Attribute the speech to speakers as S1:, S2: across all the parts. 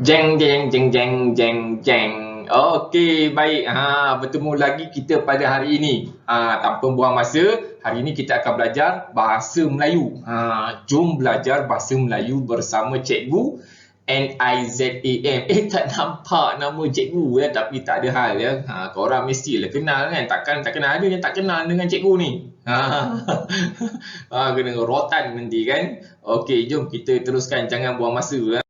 S1: Jeng jeng jeng jeng jeng jeng. Okey, baik. Bertemu lagi kita pada hari ini. Tanpa buang masa, hari ini kita akan belajar bahasa Melayu. Jom belajar bahasa Melayu bersama cikgu Nizam. Tak nampak nama cikgu ya, tapi tak ada hal ya. Korang mestilah kenal kan? Tak kenal ada yang tak kenal dengan cikgu ni. Kena rotan nanti kan. Okey, jom kita teruskan, jangan buang masa ya.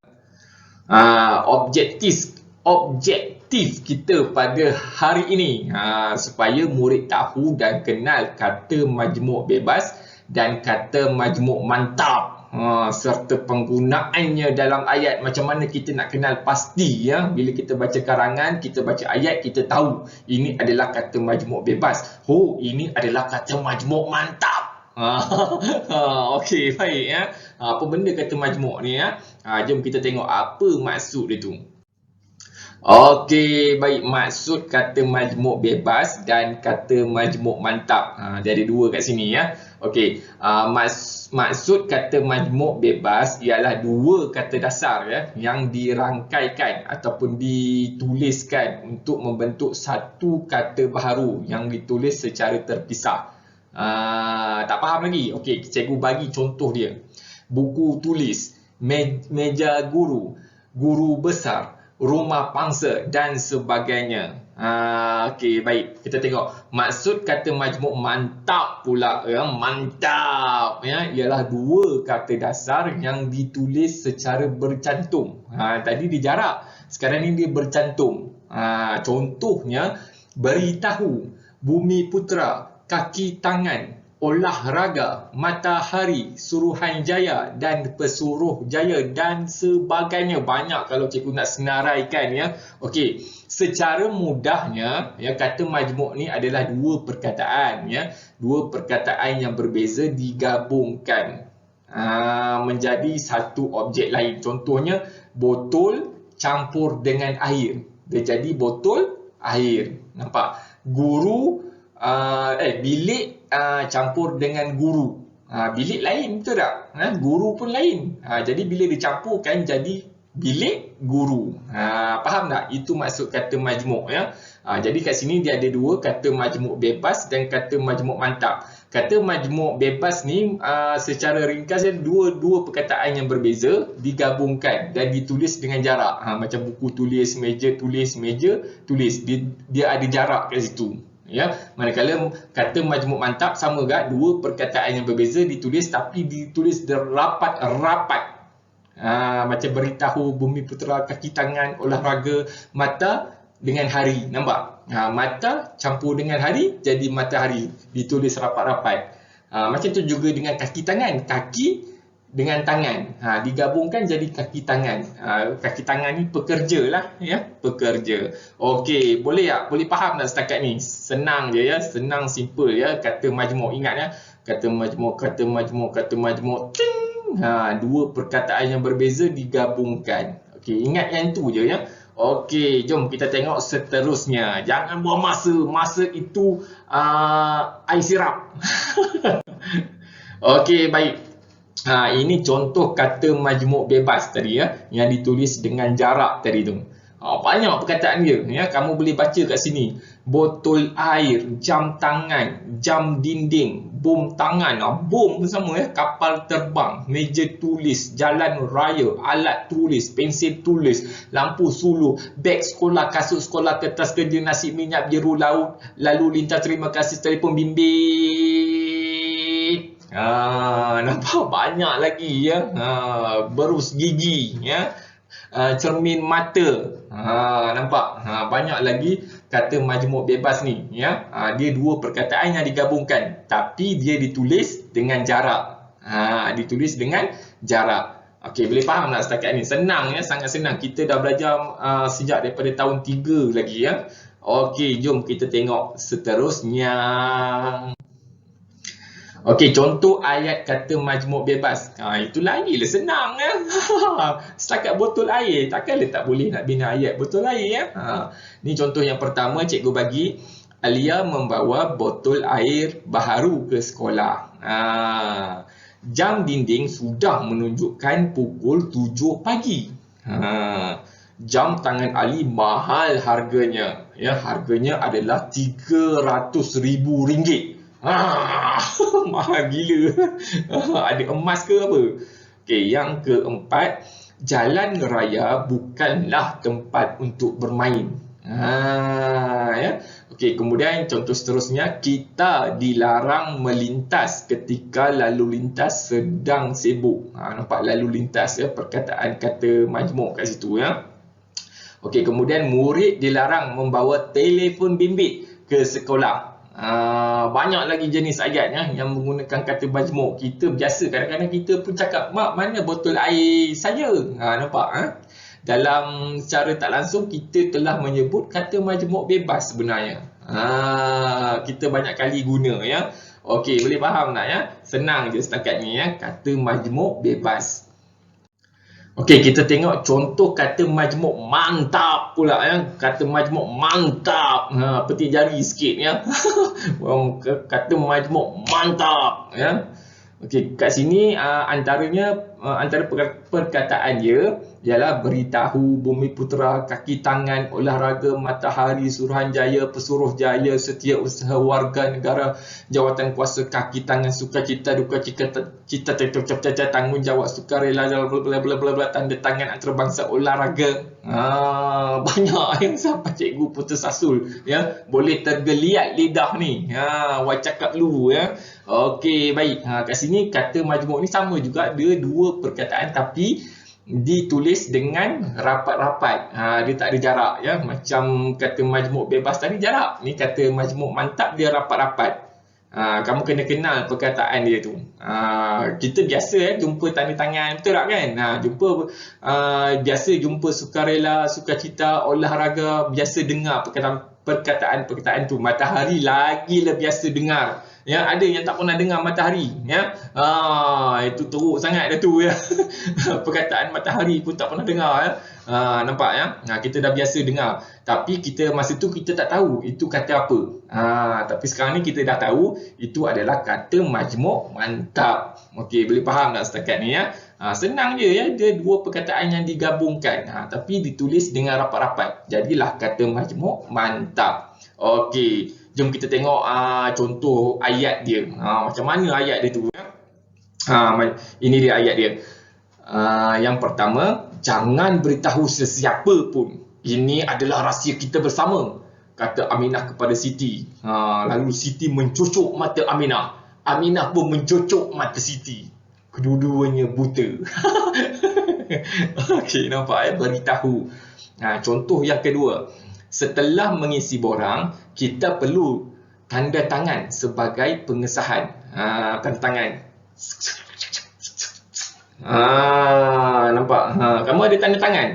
S1: Objektif kita pada hari ini, supaya murid tahu dan kenal kata majmuk bebas dan kata majmuk mantap, serta penggunaannya dalam ayat. Macam mana kita nak kenal pasti ya, bila kita baca karangan, kita baca ayat, kita tahu ini adalah kata majmuk bebas, ini adalah kata majmuk mantap. Okey, baik ya. Apa benda kata majmuk ni ya? Jom kita tengok apa maksud dia tu. Okey, baik. Maksud kata majmuk bebas dan kata majmuk mantap. Dia ada dua kat sini ya. Okey, maksud kata majmuk bebas ialah dua kata dasar ya, yang dirangkaikan ataupun dituliskan untuk membentuk satu kata baharu yang ditulis secara terpisah. Tak faham lagi? Okey, cikgu bagi contoh dia. Buku tulis, meja guru, guru besar, rumah pangsa dan sebagainya. Okey, baik. Kita tengok maksud kata majmuk mantap pula ya. Mantap ya, ialah dua kata dasar yang ditulis secara bercantum. Tadi dijarak, sekarang ni dia bercantum. Contohnya beritahu, bumi putera, kaki tangan, olahraga, matahari, Suruhanjaya dan Pesuruhjaya dan sebagainya. Banyak kalau cikgu nak senaraikan ya. Okey, secara mudahnya ya, kata majmuk ni adalah dua perkataan ya. Dua perkataan yang berbeza digabungkan menjadi satu objek lain. Contohnya botol campur dengan air, dia jadi botol air. Nampak? Guru bilik campur dengan guru. Bilik lain, betul tak? Guru pun lain. Jadi bila dicampurkan jadi bilik guru. Faham tak? Itu maksud kata majmuk ya. Jadi kat sini dia ada dua, kata majmuk bebas dan kata majmuk mantap. Kata majmuk bebas ni secara ringkas dia dua perkataan yang berbeza digabungkan dan ditulis dengan jarak. Macam buku tulis, meja tulis, meja tulis. Dia ada jarak kat situ. Ya, manakala kata majmuk mantap sama juga, dua perkataan yang berbeza ditulis tapi ditulis rapat-rapat. Macam beritahu, bumi putera, kaki tangan, olahraga, mata dengan hari. Nampak? Mata campur dengan hari jadi matahari, ditulis rapat-rapat. Macam tu juga dengan kaki tangan, kaki dengan tangan, digabungkan jadi kaki tangan. Kaki tangan ni pekerja lah ya, pekerja. Okey, boleh tak? Boleh faham tak setakat ni? Senang je ya, senang, simple ya. Kata majmuk, ingat ya, kata majmuk, kata majmuk, kata majmuk. Dua perkataan yang berbeza digabungkan. Okey, ingat yang tu je ya. Okey, jom kita tengok seterusnya. Jangan buang masa, masa itu air sirap. Okey, baik. Ini contoh kata majmuk bebas tadi ya, yang ditulis dengan jarak tadi tu. Banyak perkataan dia ya, kamu boleh baca kat sini. Botol air, jam tangan, jam dinding, bom tangan, bom sama ya, kapal terbang, meja tulis, jalan raya, alat tulis, pensil tulis, lampu suluh, beg sekolah, kasut sekolah, kertas kerja, nasi minyak, biru laut, lalu lintas, terima kasih, telefon bimbit. Nampak banyak lagi ya. Berus gigi ya, cermin mata. Nampak? Banyak lagi kata majmuk bebas ni ya. Dia dua perkataan yang digabungkan tapi dia ditulis dengan jarak. Ditulis dengan jarak. Okey, boleh faham tak setakat ni? Senang ya, sangat senang. Kita dah belajar sejak daripada tahun 3 lagi ya. Okey, jom kita tengok seterusnya. Okey, contoh ayat kata majmuk bebas. Itu lagilah senang ya. Setakat botol air, takkanlah tak boleh nak bina ayat botol air ya. Ni contoh yang pertama cikgu bagi. Alia membawa botol air baharu ke sekolah. Jam dinding sudah menunjukkan pukul 7 pagi. Jam tangan Ali mahal harganya. Ya, harganya adalah RM300,000. Mahal gila. Ada emas ke apa? Okey, yang keempat, jalan raya bukanlah tempat untuk bermain. Ya. Okey, kemudian contoh seterusnya, kita dilarang melintas ketika lalu lintas sedang sibuk. Nampak lalu lintas ya, perkataan kata majmuk kat situ ya. Okey, kemudian murid dilarang membawa telefon bimbit ke sekolah. Banyak lagi jenis ayat yang menggunakan kata majmuk. Kita biasa kadang-kadang kita pun cakap, mak mana botol air saya? Nampak? Dalam secara tak langsung kita telah menyebut kata majmuk bebas sebenarnya. Kita banyak kali guna ya. Okey, boleh faham tak ya? Senang je setakat ni ya, kata majmuk bebas. Okey, kita tengok contoh kata majmuk mantap pula ya. Kata majmuk mantap. Petik jari sikit ya. Kata majmuk mantap ya. Okey, kat sini antara perkataan dia ialah beritahu, Bumiputera, kaki tangan, olahraga, matahari, Suruhanjaya, Pesuruhjaya, setiausaha, warga negara, jawatan kuasa, kaki tangan, sukacita, duka cita, tanggungjawab, sukarela, tanda tangan antarabangsa, olahraga. Banyak yang sampai cikgu putus asul ya, boleh tergeliat lidah ni. Wai cakap dulu ya. Okey, baik. Kat sini kata majmuk ni sama juga, dia dua perkataan tapi ditulis dengan rapat-rapat. Dia tak ada jarak ya, macam kata majmuk bebas tadi jarak. Ni kata majmuk mantap dia rapat-rapat. Kamu kena kenal perkataan dia tu. Kita biasa jumpa tanda tangan, betul tak kan? Biasa jumpa sukarela, sukacita, olahraga, biasa dengar perkataan-perkataan tu. Matahari lagi lah biasa dengar. Ya, ada yang tak pernah dengar matahari ya. Itu teruk sangat dah tu ya. Perkataan matahari pun tak pernah dengar ya. Nampak ya? Kita dah biasa dengar. Tapi kita masa tu kita tak tahu itu kata apa. Tapi sekarang ni kita dah tahu itu adalah kata majmuk mantap. Okey, boleh faham tak setakat ni ya? Senang je ya, dia dua perkataan yang digabungkan tapi ditulis dengan rapat-rapat. Jadilah kata majmuk mantap. Okey, jom kita tengok contoh ayat dia. Macam mana ayat dia tu ya? Ini dia ayat dia. Yang pertama, jangan beritahu sesiapa pun. Ini adalah rahsia kita bersama, kata Aminah kepada Siti. Lalu Siti mencucuk mata Aminah. Aminah pun mencucuk mata Siti. Kedua-duanya buta. Okey, nampak ya? Beritahu. Contoh yang kedua, setelah mengisi borang, kita perlu tanda tangan sebagai pengesahan. Tanda tangan. Nampak? Kamu ada tanda tangan.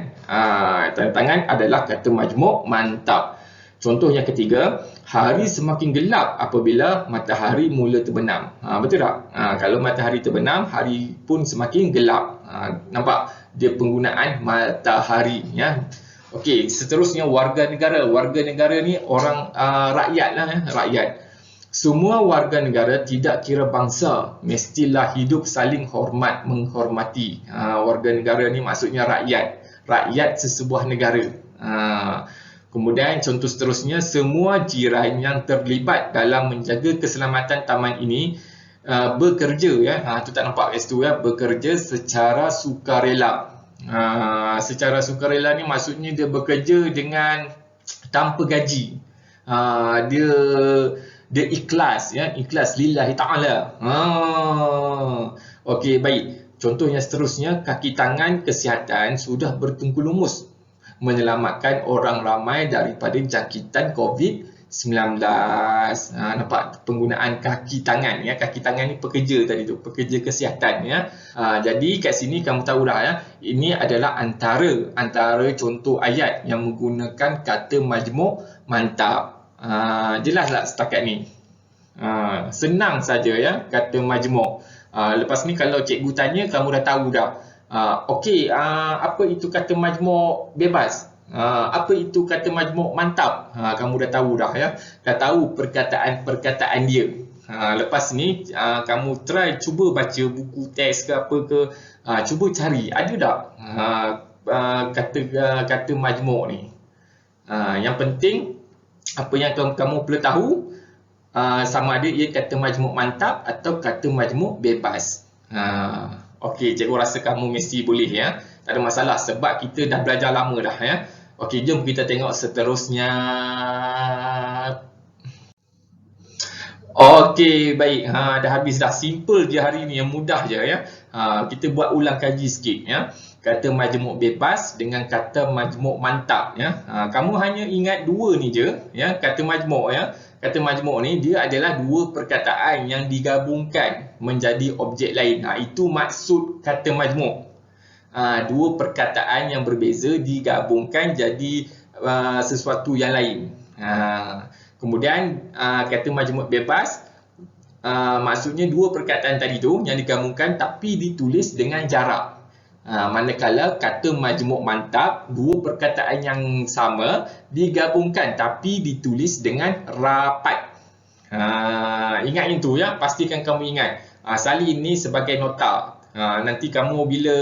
S1: Tanda tangan adalah kata majmuk mantap. Contoh yang ketiga, hari semakin gelap apabila matahari mula terbenam. Betul tak? Kalau matahari terbenam, hari pun semakin gelap. Nampak? Dia penggunaan matahari ya. Okey, seterusnya warga negara. Warga negara ni orang rakyat lah ya, rakyat. Semua warga negara tidak kira bangsa mestilah hidup saling hormat menghormati. Warga negara ni maksudnya rakyat. Rakyat sesebuah negara. Kemudian contoh seterusnya, semua jiran yang terlibat dalam menjaga keselamatan taman ini bekerja ya. Tu tak nampak kat situ ya, bekerja secara sukarela. Secara sukarela ni maksudnya dia bekerja dengan tanpa gaji. Dia ikhlas ya, ikhlas lillahi ta'ala. Okey, baik. Contoh yang seterusnya, kaki tangan kesihatan sudah bertengkulumus menyelamatkan orang ramai daripada jangkitan COVID-19. Nampak penggunaan kaki tangan ya. Kaki tangan ni pekerja tadi tu, pekerja kesihatan ya. Jadi kat sini kamu tahu dah ya, ini adalah antara contoh ayat yang menggunakan kata majmuk mantap. Jelas tak setakat ni? Senang saja ya kata majmuk. Lepas ni kalau cikgu tanya, kamu dah tahu dah. Okey, apa itu kata majmuk bebas? Apa itu kata majmuk mantap? Kamu dah tahu dah ya. Dah tahu perkataan-perkataan dia. Lepas ni kamu try cuba baca buku teks ke apa ke. Cuba cari, ada tak kata majmuk ni. Yang penting apa yang kamu perlu tahu, sama ada ia kata majmuk mantap atau kata majmuk bebas. Okey, cikgu rasa kamu mesti boleh ya. Tak ada masalah sebab kita dah belajar lama dah ya. Okey, jom kita tengok seterusnya. Okey, baik. Dah habis dah. Simple je hari ni, yang mudah je ya. Kita buat ulang kaji sikit ya. Kata majmuk bebas dengan kata majmuk mantap ya. Kamu hanya ingat dua ni je ya, kata majmuk ya. Kata majmuk ni dia adalah dua perkataan yang digabungkan menjadi objek lain. Itu maksud kata majmuk. Dua perkataan yang berbeza digabungkan jadi sesuatu yang lain. Kemudian kata majmuk bebas, maksudnya dua perkataan tadi tu yang digabungkan tapi ditulis dengan jarak. Manakala kata majmuk mantap, dua perkataan yang sama digabungkan tapi ditulis dengan rapat. Ingat itu ya, pastikan kamu ingat. Salin ni sebagai nota. Nanti kamu bila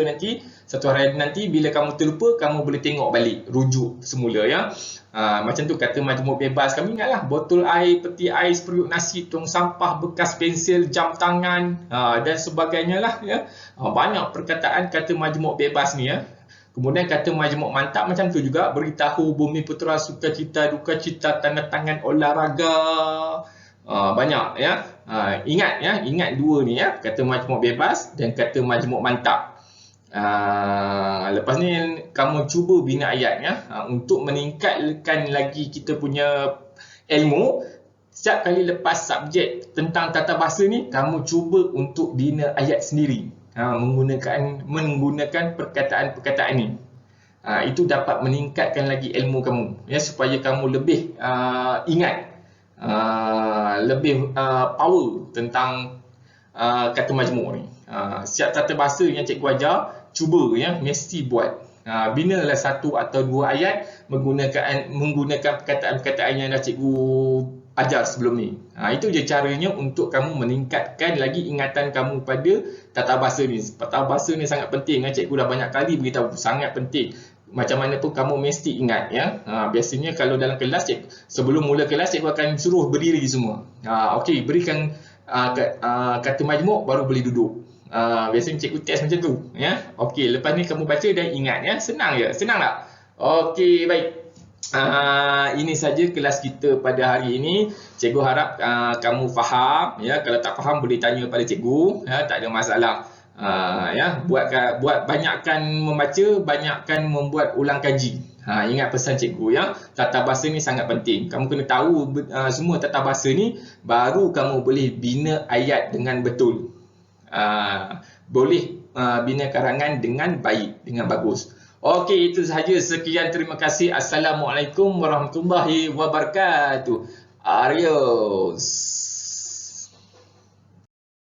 S1: nanti satu hari nanti bila kamu terlupa, kamu boleh tengok balik rujuk semula ya. Macam tu kata majmuk bebas. Kamu ingatlah botol air, peti air, seperiuk nasi, tong sampah, bekas pensel, jam tangan dan sebagainya lah ya. Banyak perkataan kata majmuk bebas ni ya. Kemudian kata majmuk mantap macam tu juga, beritahu, bumi putera, sukacita, duka cita, tanda tangan, olahraga. Banyak ya. Ingat ya, ingat dua ni ya, kata majmuk bebas dan kata majmuk mantap. Lepas ni kamu cuba bina ayat ya, untuk meningkatkan lagi kita punya ilmu. Setiap kali lepas subjek tentang tata bahasa ni, kamu cuba untuk bina ayat sendiri menggunakan perkataan-perkataan ni. Itu dapat meningkatkan lagi ilmu kamu ya, supaya kamu lebih ingat, lebih power tentang kata majmuk ni. Setiap tata bahasa yang cikgu ajar, cuba ya, mesti buat. Binalah satu atau dua ayat menggunakan perkataan-perkataan yang dah cikgu ajar sebelum ni. Itu je caranya untuk kamu meningkatkan lagi ingatan kamu pada tata bahasa ni. Tata bahasa ni sangat penting ya, cikgu dah banyak kali beritahu, sangat penting. Macam mana pun kamu mesti ingat ya. Biasanya kalau dalam kelas, sebelum mula kelas cikgu akan suruh berdiri semua. Okey, berikan kata majmuk baru boleh duduk. Biasanya cikgu test macam tu ya. Okey, lepas ni kamu baca dan ingat ya. Senang je, senang tak? Okey, baik. Ini saja kelas kita pada hari ini. Cikgu harap kamu faham ya. Kalau tak faham boleh tanya pada cikgu ya, tak ada masalah. Ya, buat banyakkan membaca, banyakkan membuat ulang kaji. Ingat pesan cikgu ya, tata bahasa ni sangat penting. Kamu kena tahu semua tata bahasa ni, baru kamu boleh bina ayat dengan betul. Boleh bina karangan dengan baik, dengan bagus. Okey, itu sahaja. Sekian, terima kasih. Assalamualaikum warahmatullahi wabarakatuh. Adios.